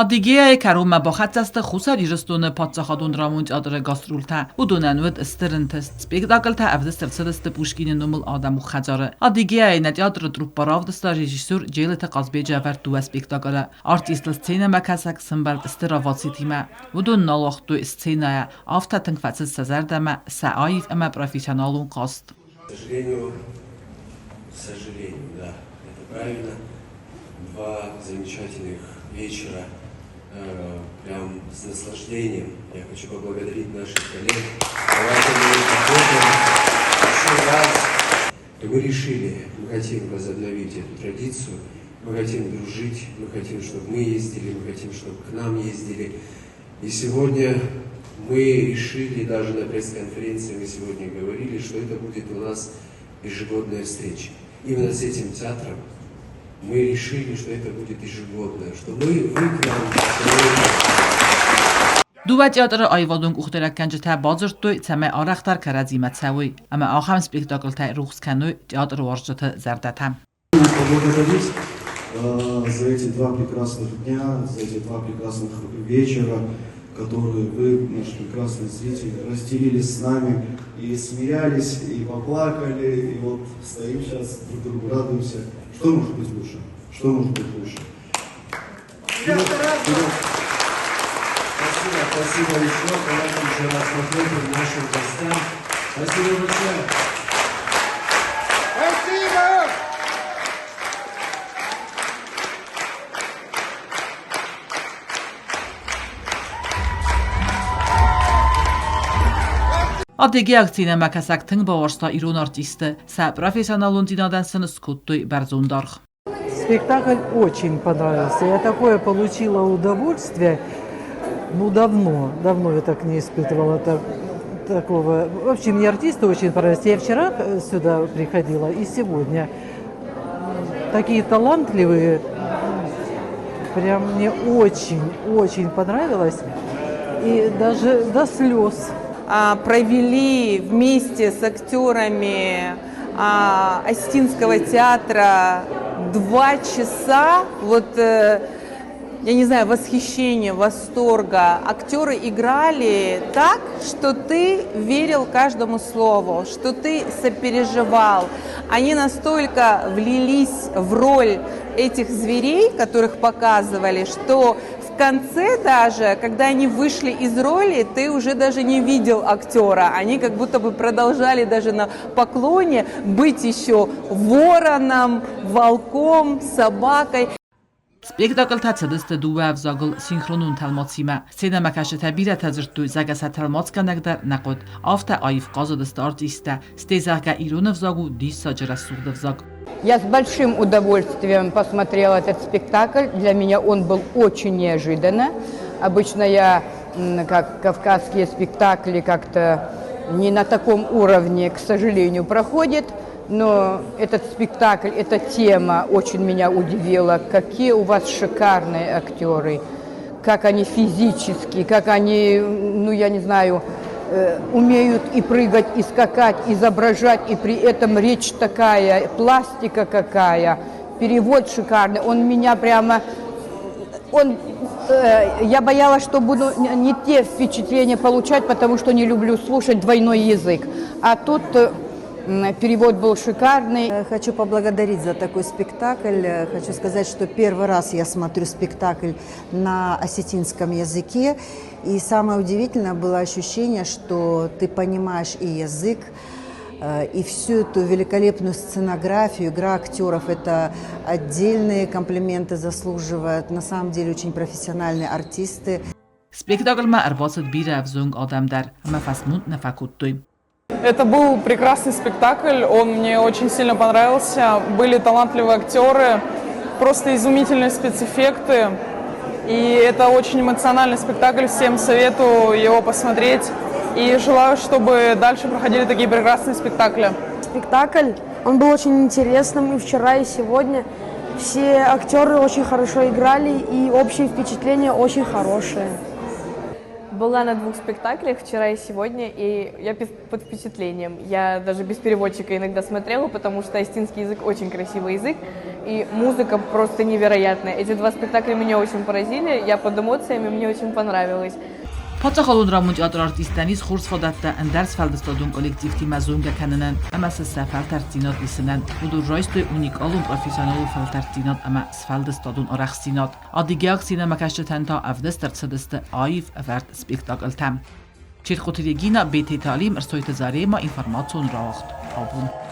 Adigea karoma با خط است خوسری رستون پادشاهان رامونج آدر گاسترولتا و دوننود استرنتست spektakel ta avdester cedeste pushkin numul adam khajare adigea nadiadr drup paravdesta rejissor jeleta qazbe javar tu spektakala artist scena makasak symbol steravatitima вудун налахту сценая автатынг фацис сазардама сааив ама профессионалун каст. К сожалению, да, это правильно. Два замечательных вечера, прям с наслаждением. Я хочу поблагодарить наших коллег. Давайте мы посмотрим еще раз. И мы решили, мы хотим возобновить эту традицию, мы хотим дружить, мы хотим, чтобы мы ездили, мы хотим, чтобы к нам ездили. И сегодня мы решили, даже на пресс-конференции мы сегодня говорили, что это будет у нас ежегодная встреча. Именно с этим театром мы решили, что это будет ежегодное, что вы к нам. Dua teatr ayvadung uxterak kanjta bazırtı teme araxtar karazimet savi ama aham spektakl ta ruxkanu teatr warjata zardatam. Поблагодарить за эти два прекрасных дня, за эти два прекрасных вечера, которые вы, наши прекрасные зрители, разделили с нами и смеялись, и поплакали, и вот стоим сейчас, друг другу радуемся. Что может быть лучше? Что может быть лучше? Спасибо еще. Давайте еще раз похлопаем нашим гостям. Спасибо большое. Спасибо! Adige aktsine makasak tın bavarsta irun artisti sa profeссионалун dinadan sını skuttu barzundarg. Спектакль очень понравился. Я такое получила удовольствие. Ну, давно я так не испытывала такого. В общем, мне артисты очень понравились. Я вчера сюда приходила и сегодня. Такие талантливые. Прям мне очень понравилось. И даже до слез. Провели вместе с актерами Осетинского театра 2 часа. Вот я не знаю, восхищения, восторга. Актеры играли так, что ты верил каждому слову, что ты сопереживал. Они настолько влились в роль этих зверей, которых показывали, что в конце даже, когда они вышли из роли, ты уже даже не видел актера. Они как будто бы продолжали даже на поклоне быть еще вороном, волком, собакой. Spektakl ta cedeste dua avzagl sinchronun talmotsima. Scena makashta bira tazrtu zagasa talmotskanagdar naqod. Afta ayf qazadest artista stezaka irun avzagu dissajra sugdavzag. Я с большим удовольствием посмотрела этот спектакль. Для меня он был очень неожиданно. Обычно я, как кавказские спектакли, как-то не на таком уровне, к сожалению, проходят. Но этот спектакль, эта тема очень меня удивила. Какие у вас шикарные актеры, как они физически, как они, ну я не знаю, умеют и прыгать, и скакать, изображать, и при этом речь такая, пластика какая, перевод шикарный. Он меня прямо... я боялась, что буду не те впечатления получать, потому что не люблю слушать двойной язык. А тут перевод был шикарный. Хочу поблагодарить за такой спектакль. Хочу сказать, что первый раз я смотрю спектакль на осетинском языке. И самое удивительное было ощущение, что ты понимаешь и язык, и всю эту великолепную сценографию, игра актеров. Это отдельные комплименты заслуживают. На самом деле очень профессиональные артисты. Спектакль ма арбасат бира авзунг адамдар мафасмунд нафакуттой. Это был прекрасный спектакль, он мне очень сильно понравился. Были талантливые актеры, просто изумительные спецэффекты. И это очень эмоциональный спектакль, всем советую его посмотреть. И желаю, чтобы дальше проходили такие прекрасные спектакли. Спектакль, он был очень интересным и вчера, и сегодня. Все актеры очень хорошо играли, и общее впечатление очень хорошее. Была на 2 спектаклях, вчера и сегодня, и я под впечатлением. Я даже без переводчика иногда смотрела, потому что осетинский язык очень красивый язык. и музыка просто невероятная. Эти два спектакля меня очень поразили, я под эмоциями, мне очень понравилось. Փոթոխալուն ռամունջ արտիստանից խուրս ֆոդատը ընդերս ֆալդստոդուն կոլեկտիվ թիմազուն գականնան ամաս սաֆալ տարտինոտ լիսնան ուդուրոյստը ունիկալուն պրոֆեսիոնալ ֆալտարտինոտ ամա սֆալդստոդուն օրախսինոտ ադիգիակ սինեմակաշտեն տա ավդստր ցդստը այվ ավարտ սպեկտակլ թամ Չիրխոթիրեգինա բեթետալի մրսոյտը զարեմա ինֆորմացիոն ռախտ ապուն